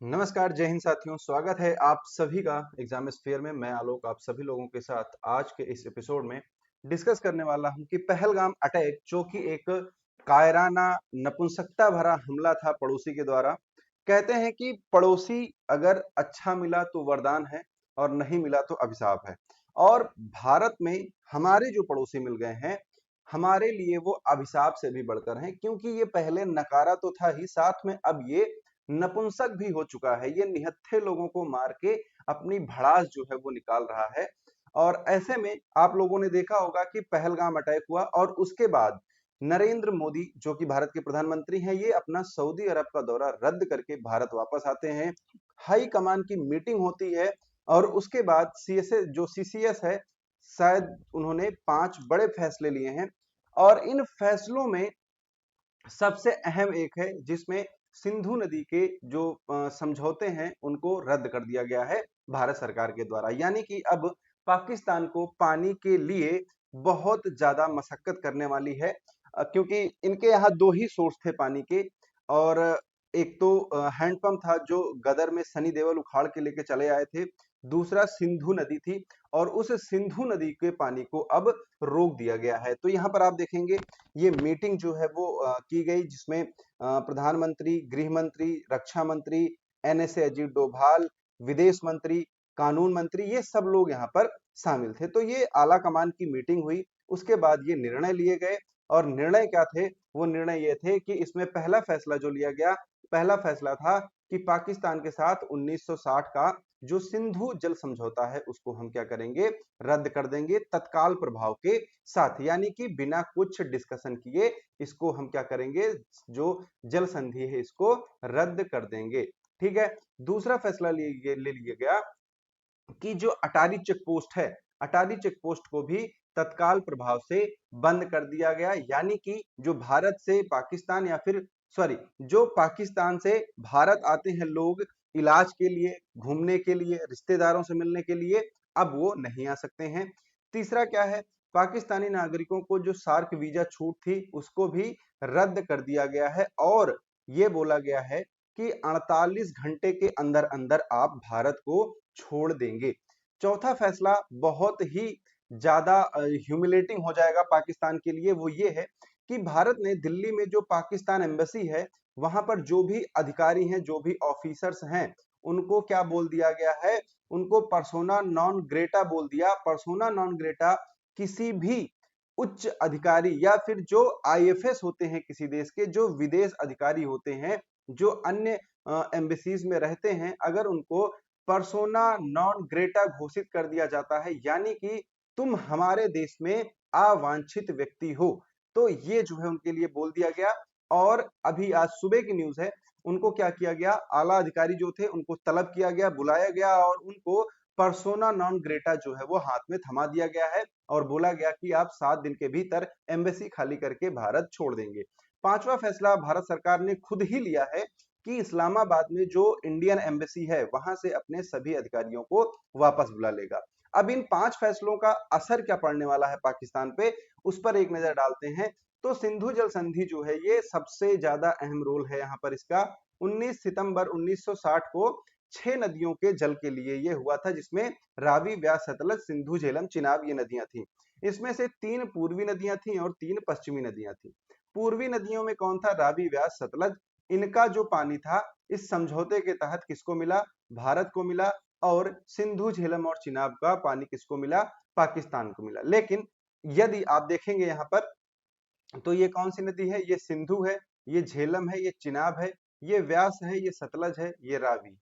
नमस्कार, जय हिंद साथियों। स्वागत है आप सभी का एग्जाम स्फीयर में। मैं आलोक आप सभी लोगों के साथ आज के इस एपिसोड में डिस्कस करने वाला हूं कि पहलगाम अटैक, जो कि एक कायराना नपुंसकता भरा हमला था पड़ोसी के द्वारा। कहते हैं कि पड़ोसी अगर अच्छा मिला तो वरदान है और नहीं मिला तो अभिशाप है। और भारत में हमारे जो पड़ोसी मिल गए हैं, हमारे लिए वो अभिशाप से भी बढ़कर हैं, क्योंकि ये पहले नकारा तो था ही, साथ में अब ये नपुंसक भी हो चुका है। ये निहत्थे लोगों को मार के अपनी भड़ास जो है वो निकाल रहा है। और ऐसे में आप लोगों ने देखा होगा कि पहलगाम अटैक हुआ और उसके बाद नरेंद्र मोदी, जो कि भारत के प्रधानमंत्री हैं, ये अपना सऊदी अरब का दौरा रद्द करके भारत वापस आते हैं। हाई कमान की मीटिंग होती है और उसके बाद सीएसए जो सीसीएस है, शायद उन्होंने 5 बड़े फैसले लिए हैं। और इन फैसलों में सबसे अहम एक है जिसमें सिंधु नदी के जो समझौते हैं उनको रद्द कर दिया गया है भारत सरकार के द्वारा। यानी कि अब पाकिस्तान को पानी के लिए बहुत ज्यादा मशक्कत करने वाली है, क्योंकि इनके यहाँ दो ही सोर्स थे पानी के। और एक तो हैंडपंप था जो गदर में सनी देओल उखाड़ के लेके चले आए थे। दूसरा सिंधु नदी थी और उस सिंधु नदी के पानी को अब रोक दिया गया है। तो यहाँ पर आप देखेंगे ये मीटिंग जो है वो की गई, जिसमें प्रधानमंत्री, गृह मंत्री, रक्षा मंत्री, एनएसए अजीत डोभाल, विदेश मंत्री, कानून मंत्री, ये सब लोग यहाँ पर शामिल थे। तो ये आला कमान की मीटिंग हुई। उसके बाद ये निर्णय लिए गए और निर्णय क्या थे? वो निर्णय ये थे कि इसमें पहला फैसला जो लिया गया, पहला फैसला था कि पाकिस्तान के साथ 1960 का जो सिंधु जल समझौता है उसको हम क्या करेंगे? रद्द कर देंगे तत्काल प्रभाव के साथ। यानी कि बिना कुछ डिस्कशन किए इसको हम क्या करेंगे? जो जल संधि है इसको रद्द कर देंगे। ठीक है। दूसरा फैसला ले लिया गया कि जो अटारी चेक पोस्ट है, अटारी चेक पोस्ट को भी तत्काल प्रभाव से बंद कर दिया गया। यानी कि जो भारत से पाकिस्तान या फिर सॉरी जो पाकिस्तान से भारत आते हैं लोग इलाज के लिए, घूमने के लिए, रिश्तेदारों से मिलने के लिए, अब वो नहीं आ सकते हैं। तीसरा क्या है? पाकिस्तानी नागरिकों को जो सार्क वीजा छूट थी उसको भी रद्द कर दिया गया है और ये बोला गया है कि 48 घंटे के अंदर अंदर आप भारत को छोड़ देंगे। चौथा फैसला बहुत ही ज्यादा ह्यूमिलेटिंग हो जाएगा पाकिस्तान के लिए, वो ये है कि भारत ने दिल्ली में जो पाकिस्तान एम्बेसी है वहां पर जो भी अधिकारी हैं, जो भी ऑफिसर्स हैं, उनको क्या बोल दिया गया है? उनको पर्सोना नॉन ग्रेटा बोल दिया। पर्सोना नॉन ग्रेटा किसी भी उच्च अधिकारी या फिर जो आईएफएस होते हैं किसी देश के, जो विदेश अधिकारी होते हैं, जो अन्य एम्बेसीज में रहते हैं, अगर उनको पर्सोना नॉन ग्रेटा घोषित कर दिया जाता है, यानी कि तुम हमारे देश में अवांछित व्यक्ति हो, तो ये जो है उनके लिए बोल दिया गया। और अभी आज सुबह की न्यूज है, उनको क्या किया गया? आला अधिकारी जो थे उनको तलब किया गया, बुलाया गया और उनको पर्सोना नॉन ग्रेटा जो है वो हाथ में थमा दिया गया है और बोला गया कि आप 7 दिन के भीतर एम्बेसी खाली करके भारत छोड़ देंगे। पांचवा फैसला भारत सरकार ने खुद ही लिया है कि इस्लामाबाद में जो इंडियन एम्बेसी है वहां से अपने सभी अधिकारियों को वापस बुला लेगा। अब इन 5 फैसलों का असर क्या पड़ने वाला है पाकिस्तान पे, उस पर एक नजर डालते हैं। तो सिंधु जल संधि जो है ये सबसे ज्यादा अहम रोल है यहाँ पर इसका। 19 सितंबर 1960 को 6 नदियों के जल के लिए ये हुआ था, जिसमें रावी, व्यास, सतलज, सिंधु, झेलम, चिनाब ये नदियां थी। इसमें से 3 पूर्वी नदियां थी और 3 पश्चिमी नदियां थी। पूर्वी नदियों में कौन था? रावी, व्यास, सतलज। इनका जो पानी था इस समझौते के तहत किसको मिला? भारत को मिला। और सिंधु, झेलम और चिनाब का पानी किसको मिला? पाकिस्तान को मिला। लेकिन यदि आप देखेंगे यहाँ पर, तो ये कौन सी नदी है? ये सिंधु है, ये झेलम है, ये चिनाब है, ये व्यास है, ये सतलज है, ये रावी है।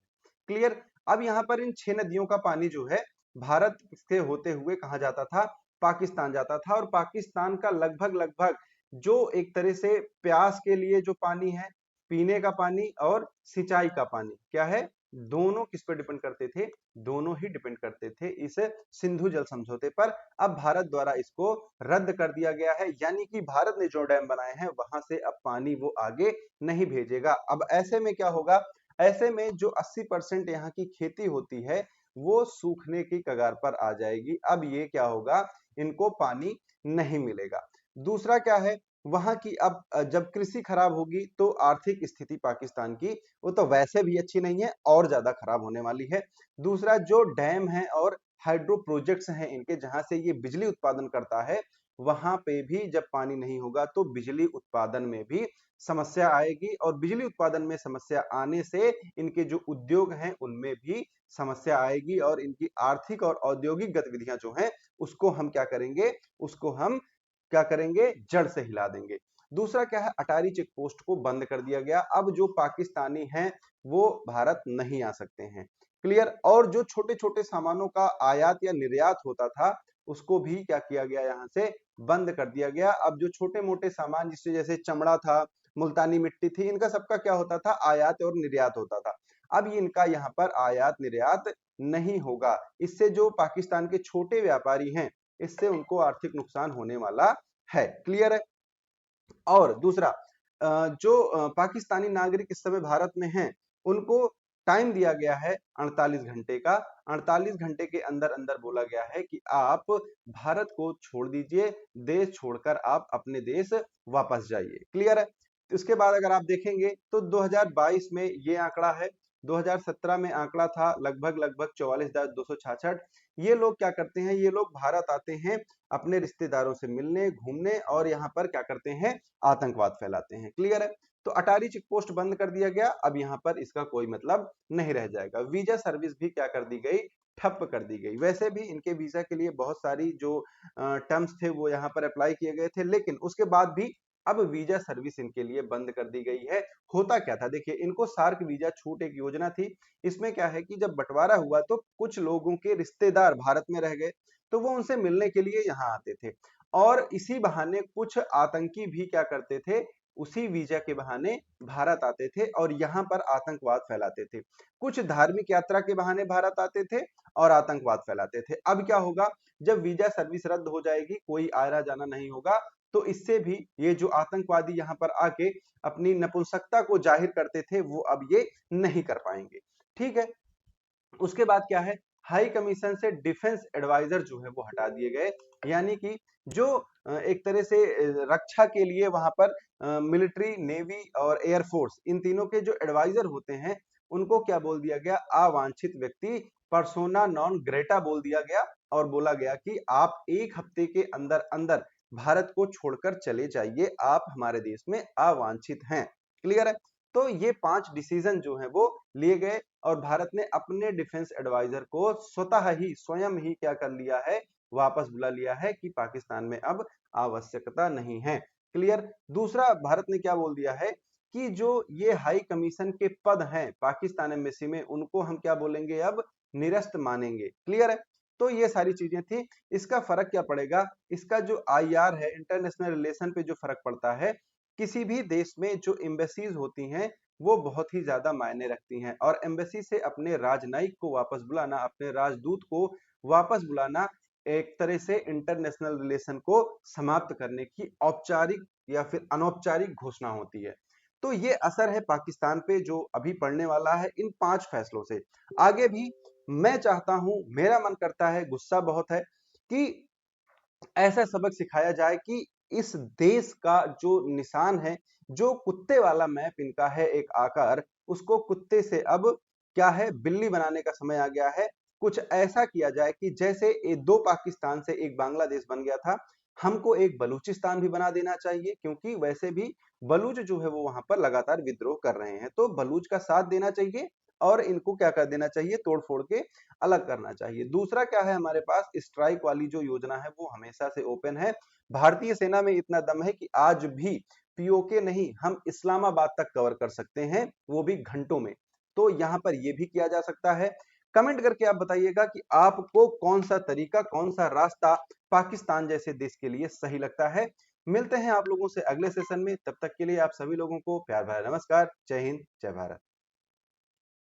क्लियर? अब यहाँ पर इन 6 नदियों का पानी जो है भारत से होते हुए कहा जाता था? पाकिस्तान जाता था। और पाकिस्तान का लगभग लगभग जो एक तरह से प्यास के लिए जो पानी है, पीने का पानी और सिंचाई का पानी, क्या है? दोनों किस पर डिपेंड करते थे? दोनों ही डिपेंड करते थे इस सिंधु जल समझौते पर। अब भारत द्वारा इसको रद्द कर दिया गया है, यानी कि भारत ने जो डैम बनाए हैं वहां से अब पानी वो आगे नहीं भेजेगा। अब ऐसे में क्या होगा? ऐसे में जो 80% यहाँ की खेती होती है वो सूखने की कगार पर आ जाएगी। अब ये क्या होगा? इनको पानी नहीं मिलेगा। दूसरा क्या है? वहां की अब जब कृषि खराब होगी तो आर्थिक स्थिति पाकिस्तान की वो तो वैसे भी अच्छी नहीं है और ज्यादा खराब होने वाली है। दूसरा, जो डैम है और हाइड्रो प्रोजेक्ट्स हैं इनके, जहां से ये बिजली उत्पादन करता है, वहां पे भी जब पानी नहीं होगा तो बिजली उत्पादन में भी समस्या आएगी, और बिजली उत्पादन में समस्या आने से इनके जो उद्योग हैं उनमें भी समस्या आएगी, और इनकी आर्थिक और औद्योगिक गतिविधियां जो हैं उसको हम क्या करेंगे, उसको हम क्या करेंगे, जड़ से हिला देंगे। दूसरा क्या है, अटारी चेक पोस्ट को बंद कर दिया गया। अब जो पाकिस्तानी हैं वो भारत नहीं आ सकते हैं। क्लियर। और जो छोटे छोटे सामानों का आयात या निर्यात होता था उसको भी क्या किया गया, यहाँ से बंद कर दिया गया। अब जो छोटे मोटे सामान जिससे जैसे चमड़ा था, मुल्तानी मिट्टी थी, इनका सबका क्या होता था, आयात और निर्यात होता था। अब ये इनका यहाँ पर आयात निर्यात नहीं होगा। इससे जो पाकिस्तान के छोटे व्यापारी हैं इससे उनको आर्थिक नुकसान होने वाला है। क्लियर है। और दूसरा, जो पाकिस्तानी नागरिक इस समय भारत में हैं उनको टाइम दिया गया है 48 घंटे का। 48 घंटे के अंदर अंदर बोला गया है कि आप भारत को छोड़ दीजिए, देश छोड़कर आप अपने देश वापस जाइए। क्लियर है। इसके बाद अगर आप देखेंगे तो 2022 में ये आंकड़ा है, 2017 में आंकड़ा था लगभग लगभग 44,266। ये लोग क्या करते हैं, ये लोग भारत आते हैं अपने रिश्तेदारों से मिलने, घूमने, और यहाँ पर क्या करते हैं, आतंकवाद फैलाते हैं। क्लियर है। तो अटारी चेक पोस्ट बंद कर दिया गया। अब यहाँ पर इसका कोई मतलब नहीं रह जाएगा। वीजा सर्विस भी क्या कर दी गई, ठप कर दी गई। वैसे भी इनके वीजा के लिए बहुत सारी जो टर्म्स थे वो यहाँ पर अप्लाई किए गए थे, लेकिन उसके बाद भी अब वीजा सर्विस इनके लिए बंद कर दी गई है। होता क्या था, देखिए, इनको सार्क वीजा छूट एक योजना थी। इसमें क्या है कि जब बंटवारा हुआ तो कुछ लोगों के रिश्तेदार भारत में रह गए, तो वो उनसे मिलने के लिए यहाँ आते थे, और इसी बहाने कुछ आतंकी भी क्या करते थे, उसी वीजा के बहाने भारत आते थे और यहाँ पर आतंकवाद फैलाते थे। कुछ धार्मिक यात्रा के बहाने भारत आते थे और आतंकवाद फैलाते थे। अब क्या होगा, जब वीजा सर्विस रद्द हो जाएगी, कोई आना जाना नहीं होगा, तो इससे भी ये जो आतंकवादी यहाँ पर आके अपनी नपुंसकता को जाहिर करते थे वो अब ये नहीं कर पाएंगे। ठीक है। उसके बाद क्या है, हाई कमीशन से डिफेंस एडवाइजर जो है वो हटा दिए गए। यानी कि जो एक तरह से रक्षा के लिए वहां पर मिलिट्री, नेवी और एयरफोर्स, इन तीनों के जो एडवाइजर होते हैं उनको क्या बोल दिया गया, अवांछित व्यक्ति, पर्सोना नॉन ग्रेटा बोल दिया गया, और बोला गया कि आप एक हफ्ते के अंदर अंदर भारत को छोड़कर चले जाइए, आप हमारे देश में अवांछित हैं। क्लियर है। तो ये 5 डिसीजन जो है वो लिए गए, और भारत ने अपने डिफेंस एडवाइजर को स्वतः ही, स्वयं ही क्या कर लिया है, वापस बुला लिया है कि पाकिस्तान में अब आवश्यकता नहीं है। क्लियर। दूसरा, भारत ने क्या बोल दिया है कि जो ये हाई कमीशन के पद हैं पाकिस्तान एम्बेसी में, उनको हम क्या बोलेंगे, अब निरस्त मानेंगे। क्लियर है। तो ये सारी चीजें थी। इसका फर्क क्या पड़ेगा, इसका जो आईआर है, इंटरनेशनल रिलेशन पे जो फर्क पड़ता है, किसी भी देश में जो एम्बेसीज होती हैं वो बहुत ही ज्यादा मायने रखती हैं, और एम्बेसी से अपने राजनयिक को वापस बुलाना, अपने राजदूत को वापस बुलाना, एक तरह से इंटरनेशनल रिलेशन को समाप्त करने की औपचारिक या फिर अनौपचारिक घोषणा होती है। तो ये असर है पाकिस्तान पे जो अभी पड़ने वाला है इन 5 फैसलों से। आगे भी मैं चाहता हूं, मेरा मन करता है, गुस्सा बहुत है कि ऐसा सबक सिखाया जाए कि इस देश का जो निशान है, जो कुत्ते वाला मैप इनका है एक आकार, उसको कुत्ते से अब क्या है, बिल्ली बनाने का समय आ गया है। कुछ ऐसा किया जाए कि जैसे ये 2 पाकिस्तान से एक बांग्लादेश बन गया था, हमको एक बलूचिस्तान भी बना देना चाहिए, क्योंकि वैसे भी बलूच जो है वो वहां पर लगातार विद्रोह कर रहे हैं, तो बलूच का साथ देना चाहिए और इनको क्या कर देना चाहिए, तोड़ फोड़ के अलग करना चाहिए। दूसरा क्या है, हमारे पास स्ट्राइक वाली जो योजना है वो हमेशा से ओपन है। भारतीय सेना में इतना दम है कि आज भी पीओके नहीं, हम इस्लामाबाद तक कवर कर सकते हैं, वो भी घंटों में। तो यहाँ पर ये भी किया जा सकता है। कमेंट करके आप बताइएगा कि आपको कौन सा तरीका, कौन सा रास्ता पाकिस्तान जैसे देश के लिए सही लगता है। मिलते हैं आप लोगों से अगले सेशन में, तब तक के लिए आप सभी लोगों को प्यार भरा नमस्कार। जय हिंद, जय भारत।